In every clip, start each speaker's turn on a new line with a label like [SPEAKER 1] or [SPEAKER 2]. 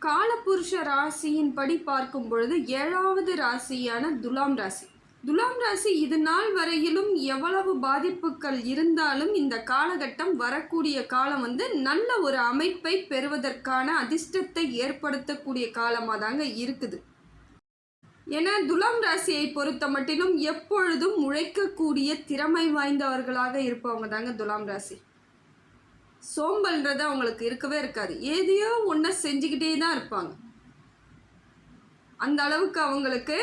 [SPEAKER 1] காலபுருஷ ராசியின் படி பார்க்கும் பொழுது 7வது ராசியான துலாம் ராசி. துலாம் ராசி இது நாள் வரையிலும் எவ்வளவு பாதிப்புகள் இருந்தாலும் இந்த காலகட்டம் வரக்கூடிய காலம் நல்ல ஒரு அமைப்பை பெறுவதற்கான அதிர்ஷ்டத்தை ஏற்படுத்தக்கூடிய காலமாக தாங்க இருக்குது. ஏன்னா துலாம் ராசியை பொறுத்த மட்டிலும் எப்பொழுதும் உழைக்கக்கூடிய திறமை வாய்ந்தவர்களாக இருப்பவங்க தாங்க துலாம் ராசி. சோம்பல்ன்றது அவங்களுக்கு இருக்கவே இருக்காது. ஏதையோ ஒன்றை செஞ்சுக்கிட்டே தான் இருப்பாங்க. அந்த அளவுக்கு அவங்களுக்கு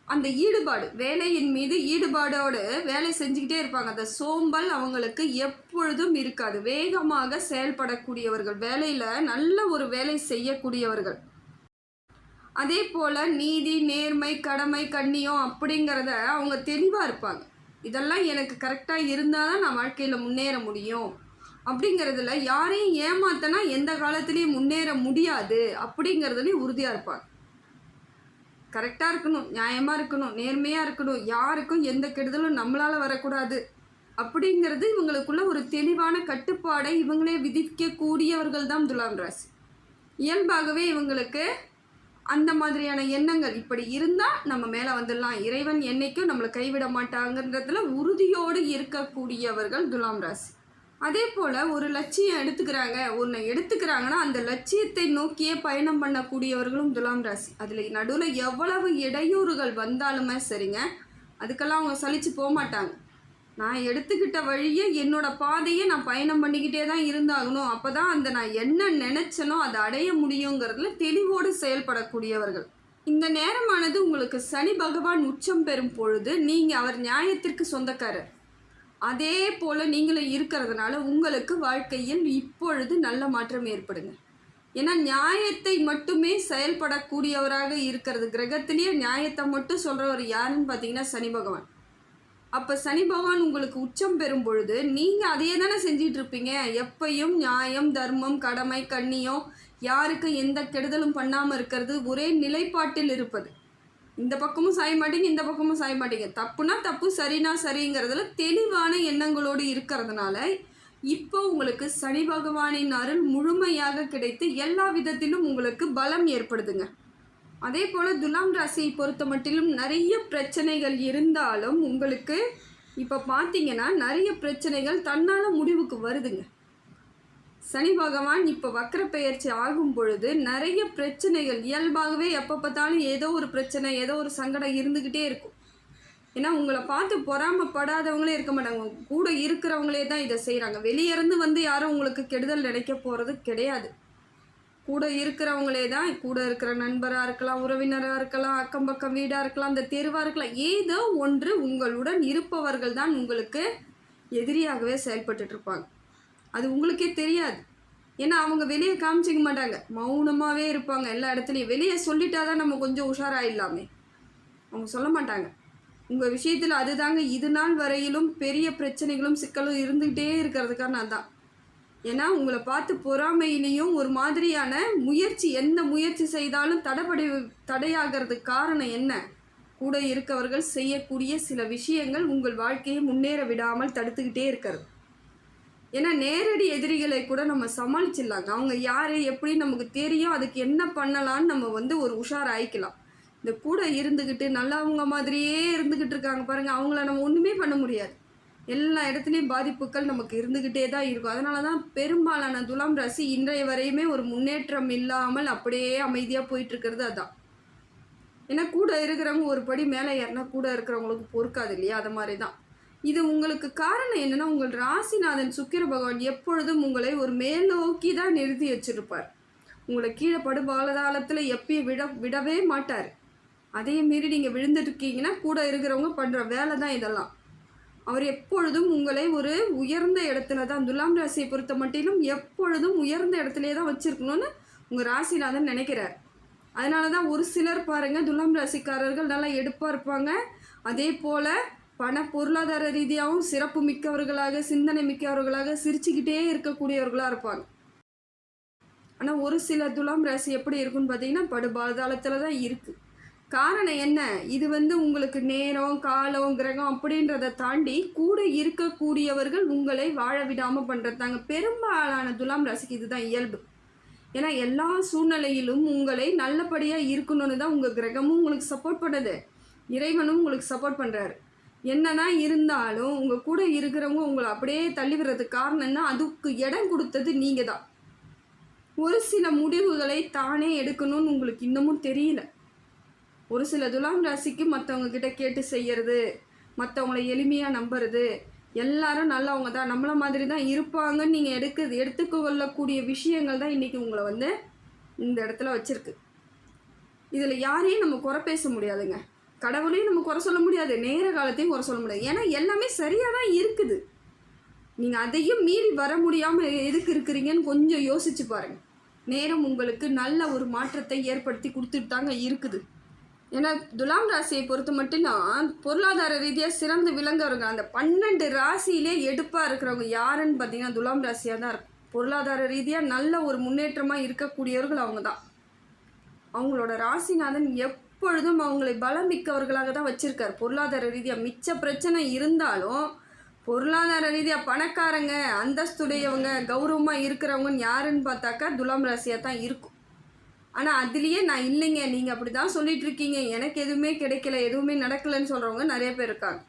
[SPEAKER 1] அந்த ஈடுபாடு, வேலையின் மீது ஈடுபாடோடு வேலை செஞ்சுக்கிட்டே இருப்பாங்க. அந்த சோம்பல் அவங்களுக்கு எப்பொழுதும் இருக்காது. வேகமாக செயல்படக்கூடியவர்கள், வேலையில் நல்ல ஒரு வேலை செய்யக்கூடியவர்கள். அதே போல் நீதி, நேர்மை, கடமை, கண்ணியம் அப்படிங்கிறத அவங்க தெளிவாக இருப்பாங்க. இதெல்லாம் எனக்கு கரெக்டாக இருந்தால் தான் நான் வாழ்க்கையில் முன்னேற முடியும் அப்படிங்கிறதுல யாரையும் ஏமாத்தினா எந்த காலத்துலேயும் முன்னேற முடியாது அப்படிங்கிறதுலையும் உறுதியாக இருப்பாங்க. கரெக்டாக இருக்கணும், நியாயமாக இருக்கணும், நேர்மையாக இருக்கணும், யாருக்கும் எந்த கெடுதலும் நம்மளால் வரக்கூடாது அப்படிங்கிறது இவங்களுக்குள்ள ஒரு தெளிவான கட்டுப்பாடை இவங்களே விதிக்கக்கூடியவர்கள் தான் துலாம் ராசி. இயல்பாகவே இவங்களுக்கு அந்த மாதிரியான எண்ணங்கள், இப்படி இருந்தால் நம்ம மேலே வந்துடலாம், இறைவன் என்னைக்கும் நம்மளை கைவிட மாட்டாங்கன்றதுல உறுதியோடு இருக்கக்கூடியவர்கள் துலாம் ராசி. அதே போல் ஒரு லட்சியம் எடுத்துக்கிறாங்கன்னா அந்த லட்சியத்தை நோக்கியே பயணம் பண்ணக்கூடியவர்களும் துலாம் ராசி. அதில் நடுவில் எவ்வளவு இடையூறுகள் வந்தாலுமே சரிங்க, அதுக்கெல்லாம் அவங்க சலிச்சு போக மாட்டாங்க. நான் எடுத்துக்கிட்ட வழியை, என்னோட பாதையை நான் பயணம் பண்ணிக்கிட்டே தான் இருந்தாகணும். அப்போ தான் அந்த நான் என்ன நினச்சனோ அதை அடைய முடியுங்கிறதுல தெளிவோடு செயல்படக்கூடியவர்கள். இந்த நேரமானது உங்களுக்கு சனி பகவான் உச்சம் பெறும் பொழுது நீங்கள் அவர் நியாயத்திற்கு சொந்தக்காரர். அதே போல் நீங்களும் இருக்கிறதுனால உங்களுக்கு வாழ்க்கையில் இப்பொழுது நல்ல மாற்றம் ஏற்படுங்க. ஏன்னா நியாயத்தை மட்டுமே செயல்படக்கூடியவராக இருக்கிறது. கிரகத்திலேயே நியாயத்தை மட்டும் சொல்கிறவர் யாருன்னு பார்த்தீங்கன்னா சனி பகவான். அப்போ சனி பகவான் உங்களுக்கு உச்சம் பெறும் பொழுது நீங்கள் அதையே தானே செஞ்சிட்டு இருப்பீங்க. எப்பையும் நியாயம், தர்மம், கடமை, கண்ணியம், யாருக்கும் எந்த கெடுதலும் பண்ணாமல் இருக்கிறது, ஒரே நிலைப்பாட்டில் இருப்பது. இந்த பக்கமும் சாய மாட்டீங்க, இந்த பக்கமும் சாய மாட்டீங்க. தப்புனா தப்பு, சரினா சரிங்கிறதுல தெளிவான எண்ணங்களோடு இருக்கிறதுனால இப்போ உங்களுக்கு சனி பகவானின் அருள் முழுமையாக கிடைத்து எல்லா விதத்திலும் உங்களுக்கு பலம் ஏற்படுதுங்க. அதே போல் துலாம் ராசியை பொறுத்த மட்டிலும் நிறைய பிரச்சனைகள் இருந்தாலும் உங்களுக்கு இப்போ பார்த்தீங்கன்னா நிறைய பிரச்சனைகள் தன்னால் முடிவுக்கு வருதுங்க. சனி பகவான் இப்போ வக்ர பெயர்ச்சி ஆகும் பொழுது நிறைய பிரச்சனைகள் இயல்பாகவே எப்போ பார்த்தாலும் ஏதோ ஒரு பிரச்சனை, ஏதோ ஒரு சங்கடம் இருந்துக்கிட்டே இருக்கும். ஏன்னா உங்களை பார்த்து பொறாமப்படாதவங்களே இருக்க மாட்டாங்க, கூட இருக்கிறவங்களே தான் இதை செய்கிறாங்க. வெளியேருந்து யாரும் உங்களுக்கு கெடுதல் நினைக்க போகிறது கிடையாது. கூட இருக்கிறவங்களே தான், கூட இருக்கிற நண்பராக இருக்கலாம், உறவினராக இருக்கலாம், அக்கம் பக்கம் வீடாக இருக்கலாம், அந்த தெருவாக இருக்கலாம், ஏதோ ஒன்று உங்களுடன் இருப்பவர்கள் தான் உங்களுக்கு எதிரியாகவே செயல்பட்டுருப்பாங்க. அது உங்களுக்கே தெரியாது. ஏன்னா அவங்க வெளியே காமிச்சிக்க மாட்டாங்க, மௌனமாகவே இருப்பாங்க. எல்லா இடத்துலையும் வெளியே சொல்லிட்டா தான் நம்ம கொஞ்சம் உஷாராயிடலாமே, அவங்க சொல்ல மாட்டாங்க. உங்கள் விஷயத்தில் அதுதாங்க இது நாள் வரையிலும் பெரிய பிரச்சனைகளும் சிக்கலும் இருந்துக்கிட்டே இருக்கிறதுக்கான அதான். ஏன்னா உங்களை பார்த்து பொறாமையிலையும் ஒரு மாதிரியான முயற்சி, எந்த முயற்சி செய்தாலும் தடையாகிறதுக்கு காரணம் என்ன? கூட இருக்கவர்கள் செய்யக்கூடிய சில விஷயங்கள் உங்கள் வாழ்க்கையை முன்னேற விடாமல் தடுத்துக்கிட்டே இருக்கிறது. ஏன்னா நேரடி எதிரிகளை கூட நம்ம சமாளிச்சிடலாங்க. அவங்க யார் எப்படி நமக்கு தெரியும், அதுக்கு என்ன பண்ணலான்னு நம்ம ஒரு உஷார் ஆயிக்கலாம். இந்த கூட இருந்துக்கிட்டு நல்லவங்க மாதிரியே இருந்துக்கிட்டு இருக்காங்க பாருங்கள், அவங்கள நம்ம ஒன்றுமே பண்ண முடியாது. எல்லா இடத்துலையும் பாதிப்புகள் நமக்கு இருந்துக்கிட்டே தான் இருக்கும். அதனால தான் பெரும்பாலான துலாம் ராசி இன்றைய வரையுமே ஒரு முன்னேற்றம் இல்லாமல் அப்படியே அமைதியாக போயிட்டுருக்கிறது. அதான் ஏன்னா கூட இருக்கிறவங்க ஒரு படி மேலே ஏறினா கூட இருக்கிறவங்களுக்கு பொறுக்காது இல்லையா? அது மாதிரி தான் இது. உங்களுக்கு காரணம் என்னென்னா, உங்கள் ராசிநாதன் சுக்கிர பகவான் எப்பொழுதும் உங்களை ஒரு மேலோக்கி தான் நிறுத்தி வச்சுருப்பார். உங்களை கீழே படுபாலதாளத்தில் எப்பயும் விடவே மாட்டார். அதே மீறி நீங்கள் விழுந்துட்டுருக்கீங்கன்னா கூட இருக்கிறவங்க பண்ணுற வேலை தான் இதெல்லாம். அவர் எப்பொழுதும் உங்களை ஒரு உயர்ந்த இடத்துல தான், துலாம் ராசியை பொறுத்த மட்டிலும் எப்பொழுதும் உயர்ந்த இடத்துலே தான் வச்சுருக்கணும்னு உங்கள் ராசிநாதன் நினைக்கிறார். அதனால தான் ஒரு சிலர் பாருங்கள், துலாம் ராசிக்காரர்கள் நல்லா எடுப்பாக இருப்பாங்க. அதே போல் பொருளாதார ரீதியாகவும் சிறப்பு மிக்கவர்களாக, சிந்தனை மிக்கவர்களாக, சிரிச்சுக்கிட்டே இருக்கக்கூடியவர்களாக இருப்பாங்க. ஆனால் ஒரு சில துலாம் ராசி எப்படி இருக்குன்னு பார்த்தீங்கன்னா படுபாதாளத்தில் தான் இருக்குது. காரணம் என்ன? இது உங்களுக்கு நேரம், காலம், கிரகம் அப்படின்றத தாண்டி கூட இருக்கக்கூடியவர்கள் உங்களை வாழ விடாமல் பண்ணுறது தாங்க. பெரும்பாலான துலாம் ராசிக்கு இதுதான் இயல்பு. ஏன்னா எல்லா சூழ்நிலையிலும் உங்களை நல்லபடியாக இருக்கணும்னு தான் உங்கள் கிரகமும் உங்களுக்கு சப்போர்ட் பண்ணுது, இறைவனும் உங்களுக்கு சப்போர்ட் பண்ணுறாரு. என்னதான் இருந்தாலும் உங்கள் கூட இருக்கிறவங்க உங்களை அப்படியே தள்ளி விடுறதுக்கு காரணம்னா அதுக்கு இடம் கொடுத்தது நீங்கள் தான். ஒரு சில முடிவுகளை தானே எடுக்கணும்னு உங்களுக்கு இன்னமும் தெரியல. ஒரு சில துலாம் ராசிக்கு மற்றவங்க கிட்ட கேட்டு செய்யறது, மற்றவங்களை எளிமையாக நம்புறது, எல்லாரும் நல்லவங்க தான், நம்மள மாதிரி தான் இருப்பாங்கன்னு நீங்கள் எடுத்துக்கொள்ளக்கூடிய விஷயங்கள் தான் இன்றைக்கி உங்களை வந்து இந்த இடத்துல வச்சுருக்கு. இதில் யாரையும் நம்ம குறை பேச முடியாதுங்க. கடவுளையும் நம்ம குறை சொல்ல முடியாது, நேர காலத்தையும் குறை சொல்ல முடியாது. ஏன்னா எல்லாமே சரியாக தான் இருக்குது. நீங்கள் அதையும் மீறி வர முடியாமல் எதுக்கு இருக்கிறீங்கன்னு கொஞ்சம் யோசிச்சு பாருங்கள். நேரம் உங்களுக்கு நல்ல ஒரு மாற்றத்தை ஏற்படுத்தி கொடுத்துட்டு தாங்க இருக்குது. ஏன்னா துலாம் ராசியை பொறுத்த மட்டும்தான் பொருளாதார ரீதியாக சிறந்து விளங்குறவங்க, அந்த 12 ராசியிலே எடுப்பாக இருக்கிறவங்க யாருன்னு பார்த்தீங்கன்னா துலாம் ராசியாக தான் இருக்கும். பொருளாதார ரீதியாக நல்ல ஒரு முன்னேற்றமாக இருக்கக்கூடியவர்கள் அவங்க தான். அவங்களோட ராசிநாதன் எப்பொழுதும் அவங்களை பலம் மிக்கவர்களாக தான் வச்சுருக்கார். பொருளாதார ரீதியாக மிச்ச பிரச்சனை இருந்தாலும் பொருளாதார ரீதியாக பணக்காரங்க, அந்தஸ்துடையவங்க, கௌரவமாக இருக்கிறவங்கன்னு யாருன்னு பார்த்தாக்கா துலாம் ராசியாக தான் இருக்கும். ஆனால் அதுலேயே நான் இல்லைங்க, நீங்கள் அப்படி தான் சொல்லிட்டு இருக்கீங்க, எனக்கு எதுவுமே கிடைக்கல, எதுவுமே நடக்கலைன்னு சொல்கிறவங்க நிறைய பேர் இருக்காங்க.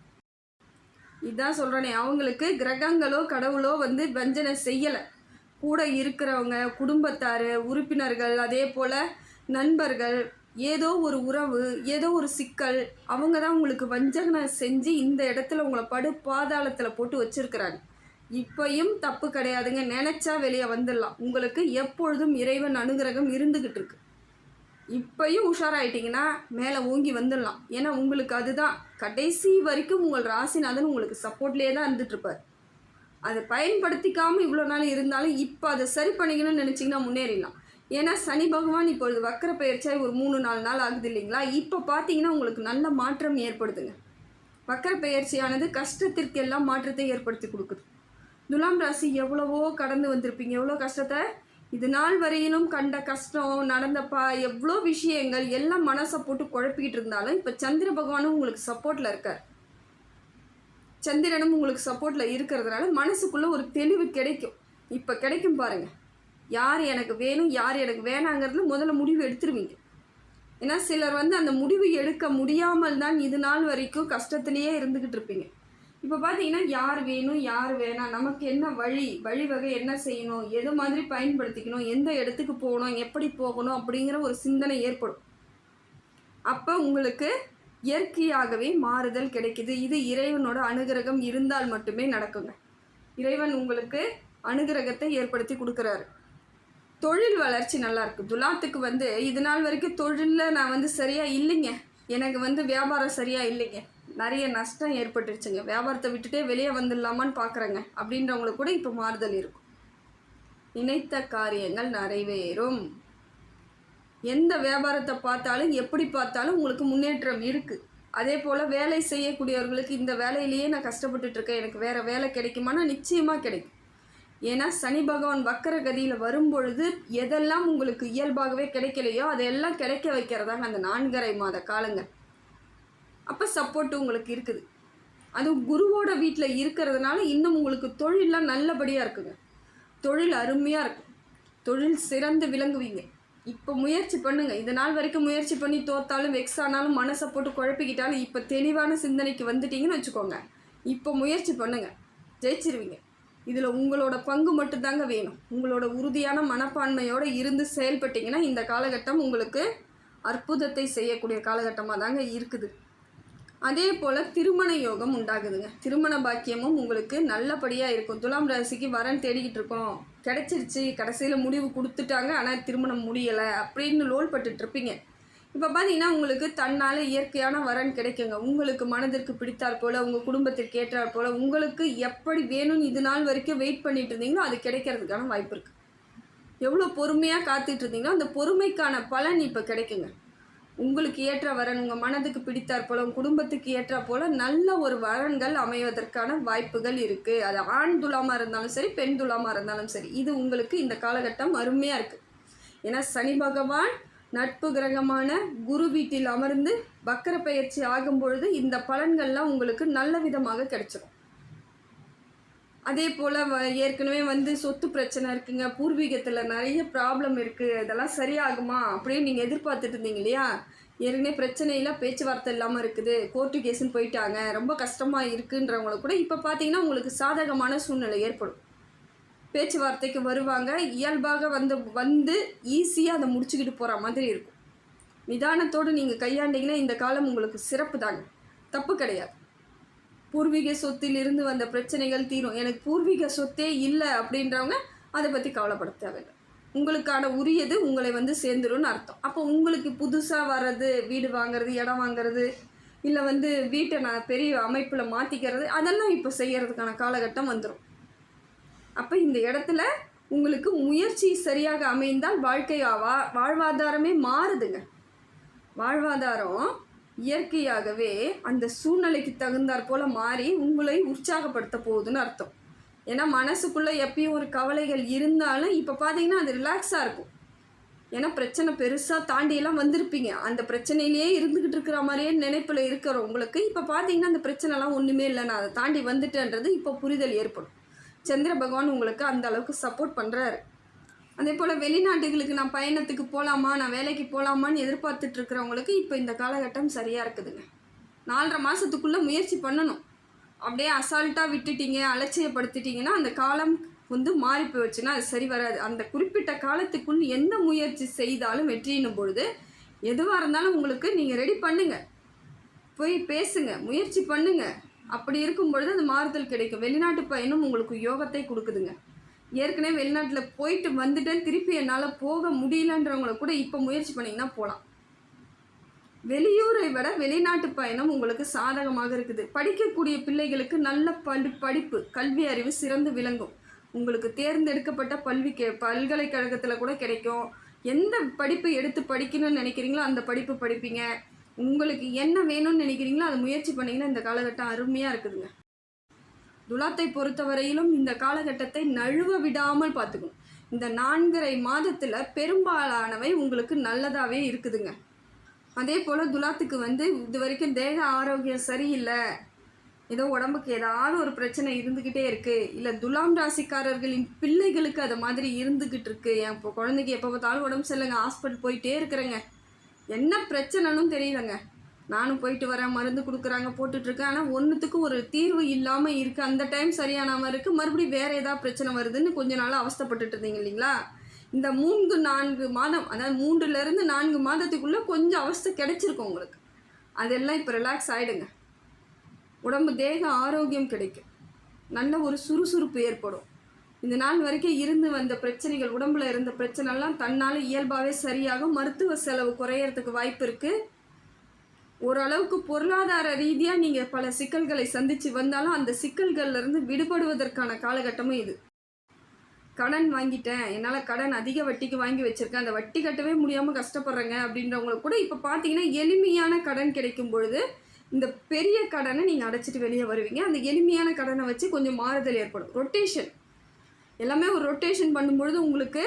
[SPEAKER 1] இதுதான் சொல்கிறேனே, அவங்களுக்கு கிரகங்களோ கடவுளோ வந்து வஞ்சனை செய்யலை. கூட இருக்கிறவங்க, குடும்பத்தார், உறுப்பினர்கள், அதே போல் நண்பர்கள், ஏதோ ஒரு உறவு, ஏதோ ஒரு சிக்கல், அவங்க தான் உங்களுக்கு வஞ்சனை செஞ்சு இந்த இடத்துல உங்களை பாதாளத்தில் போட்டு வச்சுருக்கிறாங்க. இப்பையும் தப்பு கிடையாதுங்க, நினச்சா வெளியே வந்துடலாம். உங்களுக்கு எப்பொழுதும் இறைவன் அனுகிரகம் இருந்துக்கிட்டு இருக்கு. இப்பையும் உஷாராயிட்டிங்கன்னா மேலே ஓங்கி வந்துடலாம். ஏன்னா உங்களுக்கு அதுதான் கடைசி வரைக்கும் உங்கள் ராசிநாதன் உங்களுக்கு சப்போர்ட்லேயே தான் இருந்துகிட்ருப்பார். அதை பயன்படுத்திக்காமல் இவ்வளோ நாள் இருந்தாலும் இப்போ அதை சரி பண்ணிக்கணும்னு நினச்சிங்கன்னா முன்னேறிடலாம். ஏன்னா சனி பகவான் இப்பொழுது வக்கர பயிற்சியாக ஒரு 3-4 நாள் ஆகுது இல்லைங்களா? இப்போ பார்த்தீங்கன்னா உங்களுக்கு நல்ல மாற்றம் ஏற்படுதுங்க. வக்கர பயிற்சியானது கஷ்டத்திற்கு எல்லாம் மாற்றத்தை ஏற்படுத்தி கொடுக்குது. துலாம் ராசி எவ்வளவோ கடந்து வந்திருப்பீங்க, எவ்வளோ கஷ்டத்தை, இது நாள் வரையிலும் கண்ட கஷ்டம், நடந்தப்பா எவ்வளோ விஷயங்கள் எல்லாம் மனசை போட்டு குழப்பிக்கிட்டு இருந்தாலும் இப்போ சந்திர பகவானும் உங்களுக்கு சப்போர்ட்டில் இருக்கார். சந்திரனும் உங்களுக்கு சப்போர்ட்டில் இருக்கிறதுனால மனசுக்குள்ளே ஒரு தெளிவு கிடைக்கும். இப்போ கிடைக்கும் பாருங்கள். யார் எனக்கு வேணும், யார் எனக்கு வேணாங்கிறதுல முதல்ல முடிவு எடுத்துருவீங்க. ஏன்னா சிலர் வந்து அந்த முடிவு எடுக்க முடியாமல் தான் இது நாள் வரைக்கும் கஷ்டத்துலேயே இருந்துக்கிட்டு இருப்பீங்க. இப்போ பார்த்தீங்கன்னா யார் வேணும், யார் வேணாம், நமக்கு என்ன வழிவகை என்ன செய்யணும், எது மாதிரி பயன்படுத்திக்கணும், எந்த இடத்துக்கு போகணும், எப்படி போகணும் அப்படிங்கிற ஒரு சிந்தனை ஏற்படும். அப்போ உங்களுக்கு இயற்கையாகவே மாறுதல் கிடைக்குது. இது இறைவனோட அனுகிரகம் இருந்தால் மட்டுமே நடக்குங்க. இறைவன் உங்களுக்கு அனுகிரகத்தை ஏற்படுத்தி கொடுக்குறாரு. தொழில் வளர்ச்சி நல்லாயிருக்கு. துலாத்துக்கு வந்து இது நாள் வரைக்கும் தொழிலில் நான் வந்து சரியாக இல்லைங்க, எனக்கு வந்து வியாபாரம் சரியாக இல்லைங்க, நிறைய நஷ்டம் ஏற்பட்டுருச்சுங்க, வியாபாரத்தை விட்டுட்டே வெளியே வந்துடலாமான்னு பார்க்குறேங்க அப்படின்றவங்களுக்கு கூட இப்போ மாறுதல் இருக்கும். நினைத்த காரியங்கள் நிறைவேறும். எந்த வியாபாரத்தை பார்த்தாலும் எப்படி பார்த்தாலும் உங்களுக்கு முன்னேற்றம் இருக்குது. அதே போல் வேலை செய்யக்கூடியவர்களுக்கு இந்த வேலையிலேயே நான் கஷ்டப்பட்டுட்ருக்கேன், எனக்கு வேறு வேலை கிடைக்குமானா நிச்சயமாக கிடைக்கும். ஏன்னா சனி பகவான் வக்கர கதியில் வரும்பொழுது எதெல்லாம் உங்களுக்கு இயல்பாகவே கிடைக்கலையோ அதையெல்லாம் கிடைக்க வைக்கிறதாங்க அந்த 4.5 மாத காலங்கள். அப்போ சப்போர்ட்டு உங்களுக்கு இருக்குது. அதுவும் குருவோட வீட்டில் இருக்கிறதுனால இன்னும் உங்களுக்கு தொழிலெலாம் நல்லபடியாக இருக்குங்க. தொழில் அருமையாக இருக்கும், தொழில் சிறந்து விளங்குவீங்க. இப்போ முயற்சி பண்ணுங்கள். இது நாள் வரைக்கும் முயற்சி பண்ணி தோத்தாலும் வெக்ஸ் ஆனாலும் மனசை போட்டு குழப்பிக்கிட்டாலும் இப்போ தெளிவான சிந்தனைக்கு வந்துட்டீங்கன்னு வச்சுக்கோங்க. இப்போ முயற்சி பண்ணுங்கள், ஜெயிச்சிருவீங்க. இதில் உங்களோட பங்கு மட்டும்தாங்க வேணும். உங்களோட உறுதியான மனப்பான்மையோடு இருந்து செயல்பட்டிங்கன்னா இந்த காலகட்டம் உங்களுக்கு அற்புதத்தை செய்யக்கூடிய காலகட்டமாக தாங்க இருக்குது. அதே போல் திருமண யோகம் உண்டாகுதுங்க. திருமண பாக்கியமும் உங்களுக்கு நல்லபடியாக இருக்கும். துலாம் ராசிக்கு வரன் தேடிக்கிட்டு இருக்கோம், கிடைச்சிருச்சு, கடைசியில் முடிவு கொடுத்துட்டாங்க, ஆனால் திருமணம் முடியலை அப்படின்னு லோல் பட்டுட்ருப்பீங்க. இப்போ பார்த்தீங்கன்னா உங்களுக்கு தன்னால் இயற்கையான வரன் கிடைக்குங்க. உங்களுக்கு மனதிற்கு பிடித்தால் போல், உங்கள் குடும்பத்திற்கு ஏற்றால் போல், உங்களுக்கு எப்படி வேணும்னு இது நாள் வரைக்கும் வெயிட் பண்ணிட்டு இருந்தீங்களோ அது கிடைக்கிறதுக்கான வாய்ப்பு இருக்குது. எவ்வளோ பொறுமையாக காத்துட்டு இருந்தீங்களோ அந்த பொறுமைக்கான பலன் இப்போ கிடைக்குங்க. உங்களுக்கு ஏற்ற வரன், உங்கள் மனதுக்கு பிடித்தாற் போல், உங்கள் குடும்பத்துக்கு ஏற்றா போல் நல்ல ஒரு வரன்கள் அமைவதற்கான வாய்ப்புகள் இருக்குது. அது ஆண் துலாமாக இருந்தாலும் சரி, பெண் துலாமாக இருந்தாலும் சரி, இது உங்களுக்கு இந்த காலகட்டம் அருமையாக இருக்குது. ஏன்னா சனி பகவான் நட்பு கிரகமான குரு வீட்டில் அமர்ந்து வக்கர பயிற்சி ஆகும் பொழுது இந்த பலன்கள்லாம் உங்களுக்கு நல்ல விதமாக கிடைச்சிடும். அதே போல் ஏற்கனவே வந்து சொத்து பிரச்சனை இருக்குங்க, பூர்வீகத்தில் நிறைய ப்ராப்ளம் இருக்குது, அதெல்லாம் சரியாகுமா அப்படின்னு நீங்கள் எதிர்பார்த்துட்டு இருந்தீங்க இல்லையா? ஏற்கனவே பிரச்சனையில் பேச்சுவார்த்தை இல்லாமல் இருக்குது, கோர்ட்டு கேஸுன்னு போயிட்டாங்க, ரொம்ப கஷ்டமாக இருக்குன்றவங்களுக்கு கூட இப்போ பார்த்தீங்கன்னா உங்களுக்கு சாதகமான சூழ்நிலை ஏற்படும். பேச்சுவார்த்தைக்கு வருவாங்க, இயல்பாக வந்து ஈஸியாக அதை முடிச்சுக்கிட்டு போகிற மாதிரி இருக்கும். நிதானத்தோடு நீங்கள் கையாண்டிங்கன்னா இந்த காலம் உங்களுக்கு சிறப்பு தாங்க, தப்பு கிடையாது. பூர்வீக சொத்தில் இருந்து வந்த பிரச்சனைகள் தீரும். எனக்கு பூர்வீக சொத்தே இல்லை அப்படின்றவங்க அதை பற்றி கவலைப்பட தேவையில்லை. உங்களுக்கான உரியது உங்களை வந்து சேர்ந்துரும்னு அர்த்தம். அப்போ உங்களுக்கு புதுசாக வர்றது, வீடு வாங்கிறது, இடம் வாங்கிறது, இல்லை வந்து வீட்டை நான் பெரிய அமைப்பில் மாற்றிக்கிறது, அதெல்லாம் இப்போ செய்கிறதுக்கான காலகட்டம் வந்துடும். அப்போ இந்த இடத்துல உங்களுக்கு முயற்சி சரியாக அமைந்தால் வாழ்க்கை வாழ்வாதாரமே மாறுதுங்க. வாழ்வாதாரம் இயற்கையாகவே அந்த சூழ்நிலைக்கு தகுந்தாற் போல் மாறி உங்களை உற்சாகப்படுத்த போகுதுன்னு அர்த்தம். ஏன்னா மனசுக்குள்ளே எப்பயும் ஒரு கவலைகள் இருந்தாலும் இப்போ பார்த்தீங்கன்னா அது ரிலாக்ஸாக இருக்கும். ஏன்னா பிரச்சனை பெருசாக தாண்டியெல்லாம் வந்திருப்பீங்க, அந்த பிரச்சனையிலேயே இருந்துக்கிட்டு இருக்கிற மாதிரியே நினைப்பில் இருக்கிற உங்களுக்கு இப்போ பார்த்தீங்கன்னா அந்த பிரச்சனைலாம் ஒன்றுமே இல்லை, நான் அதை தாண்டி வந்துட்டேன்றது இப்போ புரிதல் ஏற்படும். சந்திர பகவான் உங்களுக்கு அந்த அளவுக்கு சப்போர்ட் பண்ணுறாரு. அதே போல் வெளிநாட்டுகளுக்கு நான் பயணத்துக்கு போகலாமா, நான் வேலைக்கு போகலாமான்னு எதிர்பார்த்துட்ருக்கிறவங்களுக்கு இப்போ இந்த காலகட்டம் சரியாக இருக்குதுங்க. 4.5 மாதத்துக்குள்ளே முயற்சி பண்ணணும். அப்படியே அசால்ட்டாக விட்டுட்டீங்க, அலட்சியப்படுத்திட்டிங்கன்னா அந்த காலம் வந்து மாறி போயிடுச்சுன்னா அது சரி வராது. அந்த குறிப்பிட்ட காலத்துக்குள் எந்த முயற்சி செய்தாலும் வெற்றியினும் பொழுது எதுவாக இருந்தாலும் உங்களுக்கு நீங்கள் ரெடி பண்ணுங்கள், போய் பேசுங்க, முயற்சி பண்ணுங்கள். அப்படி இருக்கும் பொழுது அது மாறுதல் கிடைக்கும். வெளிநாட்டு பயணம் உங்களுக்கு யோகத்தை கொடுக்குதுங்க. ஏற்கனவே வெளிநாட்டில் போயிட்டு வந்துட்டேன், திருப்பி என்னால் போக முடியலன்றவங்களை கூட இப்போ முயற்சி பண்ணிங்கன்னா போகலாம். வெளியூரை விட வெளிநாட்டு பயணம் உங்களுக்கு சாதகமாக இருக்குது. படிக்கக்கூடிய பிள்ளைகளுக்கு நல்ல படிப்பு, கல்வி அறிவு சிறந்து விளங்கும். உங்களுக்கு தேர்ந்தெடுக்கப்பட்ட பல்கலைக்கழகத்தில் கூட கிடைக்கும். எந்த படிப்பு எடுத்து படிக்கணும்னு நினைக்கிறீங்களோ அந்த படிப்பு படிப்பீங்க. உங்களுக்கு என்ன வேணும்னு நினைக்கிறீங்களோ அதை முயற்சி பண்ணிங்கன்னா இந்த காலகட்டம் அருமையாக இருக்குதுங்க. துலாத்தை பொறுத்தவரையிலும் இந்த காலகட்டத்தை நழுவ விடாமல் பார்த்துக்கணும். இந்த 4.5 மாதத்தில் பெரும்பாலானவை உங்களுக்கு நல்லதாகவே இருக்குதுங்க. அதே போல் துலாத்துக்கு வந்து இது வரைக்கும் தேக ஆரோக்கியம் சரியில்லை, ஏதோ உடம்புக்கு ஏதாவது ஒரு பிரச்சனை இருந்துக்கிட்டே இருக்குது, இல்லை துலாம் ராசிக்காரர்களின் பிள்ளைகளுக்கு அது மாதிரி இருந்துக்கிட்டு இருக்குது, என் இப்போ குழந்தைக்கு எப்போ பார்த்தாலும் உடம்பு சரியில்லைங்க, ஹாஸ்பிட்டல் போயிட்டே இருக்கிறேங்க, என்ன பிரச்சனைன்னு தெரியலங்க, நானும் போயிட்டு வரேன், மருந்து கொடுக்குறாங்க, போட்டுட்ருக்கேன், ஆனால் ஒன்றுத்துக்கும் ஒரு தீர்வு இல்லாமல் இருக்குது, அந்த டைம் சரியானாமல் இருக்குது, மறுபடியும் வேறு ஏதாவது பிரச்சனை வருதுன்னு கொஞ்ச நாளாக அவஸ்தைப்பட்டுட்டு இருந்தீங்க இல்லைங்களா? இந்த 3-4 மாதம், அதாவது 3லேருந்து 4 மாதத்துக்குள்ளே கொஞ்சம் அவஸ்தை கிடைச்சிருக்கும் உங்களுக்கு. அதெல்லாம் இப்போ ரிலாக்ஸ் ஆகிடுங்க. உடம்பு தேக ஆரோக்கியம் கிடைக்கும், நல்ல ஒரு சுறுசுறுப்பு ஏற்படும். இந்த நாள் வரைக்கும் இருந்து வந்த பிரச்சனைகள், உடம்புல இருந்த பிரச்சனைலாம் தன்னால் இயல்பாகவே சரியாகும். மருத்துவ செலவு குறையறதுக்கு வாய்ப்பு இருக்குது. ஓரளவுக்கு பொருளாதார ரீதியாக நீங்கள் பல சிக்கல்களை சந்தித்து வந்தாலும் அந்த சிக்கல்கள்லேருந்து விடுபடுவதற்கான காலகட்டமும் இது. கடன் வாங்கிட்டேன், என்னால் கடன் அதிக வட்டிக்கு வாங்கி வச்சுருக்கேன், அந்த வட்டி கட்டவே முடியாமல் கஷ்டப்படுறேங்க அப்படின்றவங்களுக்கு கூட இப்போ பார்த்தீங்கன்னா எளிமையான கடன் கிடைக்கும் பொழுது இந்த பெரிய கடனை நீங்கள் அடைச்சிட்டு வெளியே வருவீங்க. அந்த எளிமையான கடனை வச்சு கொஞ்சம் மாறுதல் ஏற்படும். ரொட்டேஷன் எல்லாமே ஒரு ரொட்டேஷன் பண்ணும்பொழுது உங்களுக்கு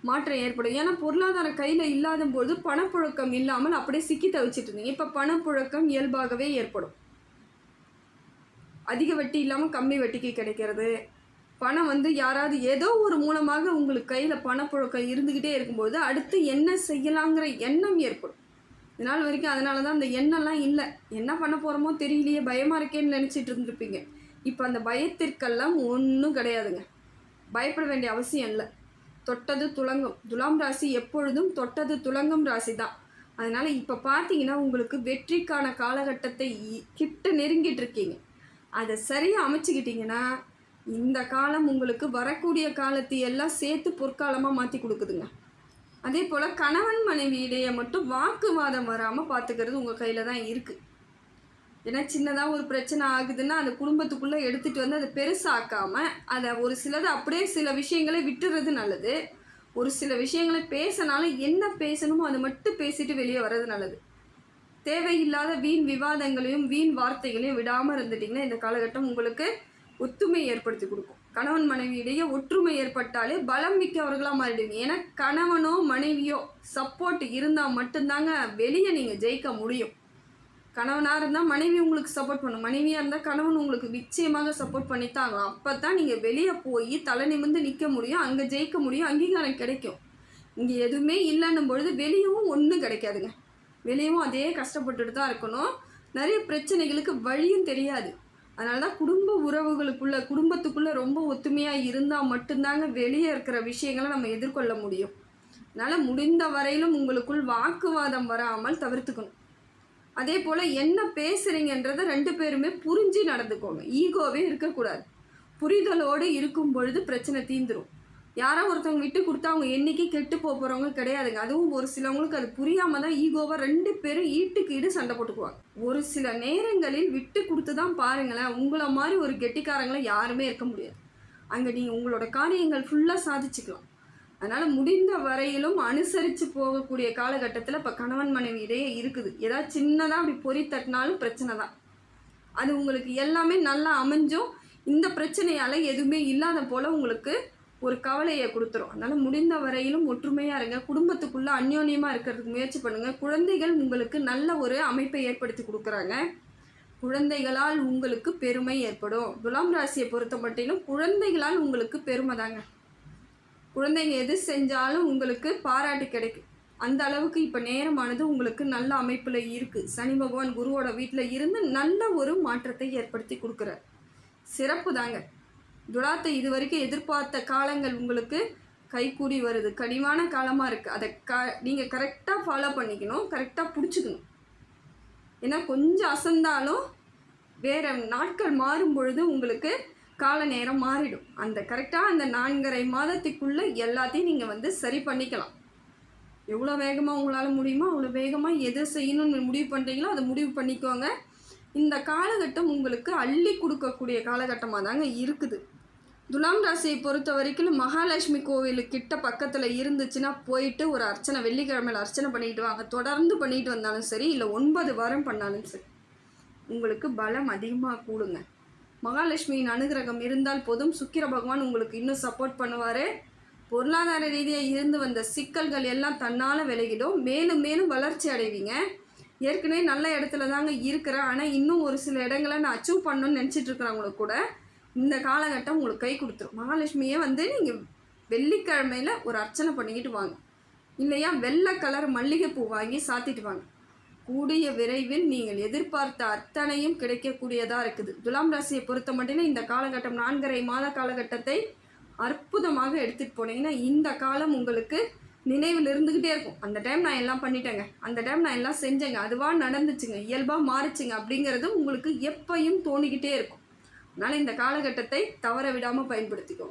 [SPEAKER 1] மாற்றம் ஏற்படும். ஏன்னா பொருளாதாரம் கையில் இல்லாத போது பணப்புழக்கம் இல்லாமல் அப்படியே சிக்கி தவிச்சிட்டு இருந்தீங்க. இப்போ பணப்புழக்கம் இயல்பாகவே ஏற்படும். அதிக வட்டி இல்லாமல் கம்மி வட்டிக்கு கிடைக்கிறது, பணம் வந்து யாராவது ஏதோ ஒரு மூலமாக உங்களுக்கு கையில் பணப்புழக்கம் இருந்துக்கிட்டே இருக்கும்போது அடுத்து என்ன செய்யலாங்கிற எண்ணம் ஏற்படும். இதனால் வரைக்கும் அதனால தான் அந்த எண்ணம்லாம் இல்லை, என்ன பண்ண போகிறோமோ தெரியலையே, பயமாக இருக்கேன்னு நினச்சிட்டு இருந்துருப்பீங்க. இப்போ அந்த பயத்திற்கெல்லாம் ஒன்றும் கிடையாதுங்க, பயப்பட வேண்டிய அவசியம் இல்லை. தொட்டது துலங்கும். துலாம் ராசி எப்பொழுதும் தொட்டது துலங்கும் ராசி தான். அதனால் இப்போ பார்த்தீங்கன்னா உங்களுக்கு வெற்றிக்கான காலகட்டத்தை கிட்ட நெருங்கிட்டு இருக்கீங்க. அதை சரியாக அமைச்சிக்கிட்டிங்கன்னா இந்த காலம் உங்களுக்கு வரக்கூடிய காலத்தை எல்லாம் சேர்த்து பொற்காலமாக மாற்றி கொடுக்குதுங்க. அதே போல் கணவன் மனைவி இடையே மட்டும் வாக்குவாதம் வராமல் பார்த்துக்கிறது உங்கள் கையில் தான் இருக்குது. ஏன்னா சின்னதாக ஒரு பிரச்சனை ஆகுதுன்னா அந்த குடும்பத்துக்குள்ளே எடுத்துகிட்டு வந்து அதை பெருசாக்காமல் அதை ஒரு சிலது அப்படியே சில விஷயங்களை விட்டுறது நல்லது. ஒரு சில விஷயங்களை பேசினாலும் என்ன பேசணுமோ அதை மட்டும் பேசிட்டு வெளியே வர்றது நல்லது. தேவையில்லாத வீண் விவாதங்களையும் வீண் வார்த்தைகளையும் விடாமல் இருந்துட்டிங்கன்னா இந்த காலகட்டம் உங்களுக்கு ஒற்றுமை ஏற்படுத்தி கொடுக்கும். கணவன் மனைவியிடையே ஒற்றுமை ஏற்பட்டாலே பலம் மிக்கவர்களாக மாறிடுவீங்க. ஏன்னா கணவனோ மனைவியோ சப்போர்ட் இருந்தால் மட்டும்தாங்க வெளியே நீங்கள் ஜெயிக்க முடியும். கணவனாக இருந்தால் மனைவி உங்களுக்கு சப்போர்ட் பண்ணும், மனைவியாக இருந்தால் கணவன் உங்களுக்கு நிச்சயமாக சப்போர்ட் பண்ணித்தான் ஆகும். அப்போ தான் நீங்கள் வெளியே போய் தலை நிமிர்ந்து நிற்க முடியும், அங்கே ஜெயிக்க முடியும், அங்கீகாரம் கிடைக்கும். இங்கே எதுவுமே இல்லைன்னும் பொழுது வெளியவும் ஒன்றும் கிடைக்காதுங்க. வெளியவும் அதே கஷ்டப்பட்டுட்டு தான் இருக்கணும். நிறைய பிரச்சனைகளுக்கு வழியும் தெரியாது. அதனால தான் குடும்ப உறவுகளுக்குள்ளே குடும்பத்துக்குள்ளே ரொம்ப ஒத்துமையாக இருந்தால் மட்டும்தாங்க வெளியே இருக்கிற விஷயங்களை நம்ம எதிர்கொள்ள முடியும். அதனால் முடிந்த வரையிலும் உங்களுக்குள் வாக்குவாதம் வராமல் தவிர்த்துக்கணும். அதே போல் என்ன பேசுகிறீங்கன்றதை 2 பேருமே புரிஞ்சு நடந்துக்கோங்க. ஈகோவே இருக்கக்கூடாது. புரிதலோடு இருக்கும் பொழுது பிரச்சனை தீந்துடும். யாரோ ஒருத்தவங்க விட்டு கொடுத்தா அவங்க என்றைக்கு கெட்டு போகிறவங்க கிடையாதுங்க. அதுவும் ஒரு சிலவங்களுக்கு அது புரியாமல் தான் ஈகோவாக 2 பேரும் ஈட்டுக்கு ஈடு சண்டை போட்டுக்குவாங்க. ஒரு சில நேரங்களில் விட்டு கொடுத்து தான் பாருங்களேன், உங்களை மாதிரி ஒரு கெட்டிக்காரங்களை யாருமே இருக்க முடியாது. அங்கே நீங்கள் உங்களோட காரியங்கள் ஃபுல்லாக சாதிச்சுக்கலாம். அதனால் முடிந்த வரையிலும் அனுசரித்து போகக்கூடிய காலகட்டத்தில் இப்போ கணவன் மனைவி இடையே இருக்குது. ஏதாவது சின்னதாக அப்படி பொறி தட்டினாலும் பிரச்சனை தான். அது உங்களுக்கு எல்லாமே நல்லா அமைஞ்சும் இந்த பிரச்சனையால் எதுவுமே இல்லாத போல் உங்களுக்கு ஒரு கவலையை கொடுத்துரும். அதனால் முடிந்த வரையிலும் ஒற்றுமையாக இருங்க. குடும்பத்துக்குள்ளே அந்யோன்யமாக இருக்கிறதுக்கு முயற்சி பண்ணுங்கள். குழந்தைகள் உங்களுக்கு நல்ல ஒரு அமைப்பை ஏற்படுத்தி கொடுக்குறாங்க. குழந்தைகளால் உங்களுக்கு பெருமை ஏற்படும். துலாம் ராசியை பொறுத்த மட்டிலும் குழந்தைகளால் உங்களுக்கு பெருமை தாங்க. குழந்தைங்க எது செஞ்சாலும் உங்களுக்கு பாராட்டு கிடைக்கும். அந்த அளவுக்கு இப்போ நேரமானது உங்களுக்கு நல்ல அமைப்பில் இருக்குது. சனி பகவான் குருவோட வீட்டில் இருந்து நல்ல ஒரு மாற்றத்தை ஏற்படுத்தி கொடுக்குறார். சிறப்பு தாங்க. துலாத்தை இது வரைக்கும் எதிர்பார்த்த காலங்கள் உங்களுக்கு கைகூடி வருது. கடிவான காலமாக இருக்குது. அதை நீங்கள் கரெக்டாக ஃபாலோ பண்ணிக்கணும், கரெக்டாக பிடிச்சிக்கணும். ஏன்னா கொஞ்சம் அசந்தாலும் வேறு நாட்கள் மாறும் பொழுது உங்களுக்கு கால நேரம் மாறிடும். அந்த கரெக்டாக அந்த 4.5 மாதத்துக்குள்ளே எல்லாத்தையும் நீங்கள் சரி பண்ணிக்கலாம். எவ்வளோ வேகமாக உங்களால் முடியுமோ அவ்வளோ வேகமாக எதை செய்யணும்னு முடிவு பண்ணுறீங்களோ அதை முடிவு பண்ணிக்கோங்க. இந்த காலகட்டம் உங்களுக்கு அள்ளி கொடுக்கக்கூடிய காலகட்டமாக தாங்க இருக்குது. துலாம் ராசியை பொறுத்த வரைக்கும் மகாலட்சுமி கோவிலுக்கிட்ட பக்கத்தில் இருந்துச்சுன்னா போயிட்டு ஒரு அர்ச்சனை, வெள்ளிக்கிழமையில் அர்ச்சனை பண்ணிக்கிட்டு வாங்க. தொடர்ந்து பண்ணிட்டு வந்தாலும் சரி, இல்லை 9 வாரம் பண்ணாலும் சரி, உங்களுக்கு பலம் அதிகமாக கூடுங்க. மகாலட்சுமியின் அனுகிரகம் இருந்தால் போதும். சுக்கிர பகவான் உங்களுக்கு இன்னும் சப்போர்ட் பண்ணுவார். பொருளாதார ரீதியாக இருந்து வந்த சிக்கல்கள் எல்லாம் தன்னால் விலகிடும். மேலும் மேலும் வளர்ச்சி அடைவீங்க. ஏற்கனவே நல்ல இடத்துல தாங்க இருக்கிறேன், ஆனால் இன்னும் ஒரு சில இடங்களை நான் அச்சீவ் பண்ணணும்னு நினச்சிட்டு இருக்கிறவங்களுக்கு கூட இந்த காலகட்டம் உங்களுக்கு கை கொடுத்துரும். மகாலட்சுமியை நீங்கள் வெள்ளிக்கிழமையில் ஒரு அர்ச்சனை பண்ணிக்கிட்டு வாங்க. இல்லையா வெள்ளை கலர் மல்லிகைப்பூ வாங்கி சாத்திட்டு வாங்க. கூடிய விரைவில் நீங்கள் எதிர்பார்த்த அத்தனையும் கிடைக்கக்கூடியதாக இருக்குது. துலாம் ராசியை பொறுத்த மட்டும் இந்த காலகட்டம் 4.5 மாத காலகட்டத்தை அற்புதமாக எடுத்துகிட்டு போனீங்கன்னா இந்த காலம் உங்களுக்கு நினைவில் இருந்துக்கிட்டே இருக்கும். அந்த டைம் நான் எல்லாம் பண்ணிட்டேங்க, அந்த டைம் நான் எல்லாம் செஞ்சேங்க, அதுவாக நடந்துச்சுங்க, இயல்பாக மாறிச்சுங்க அப்படிங்கிறது உங்களுக்கு எப்பையும் தோணிக்கிட்டே இருக்கும். அதனால் இந்த காலகட்டத்தை தவற விடாமல் பயன்படுத்திக்கோ.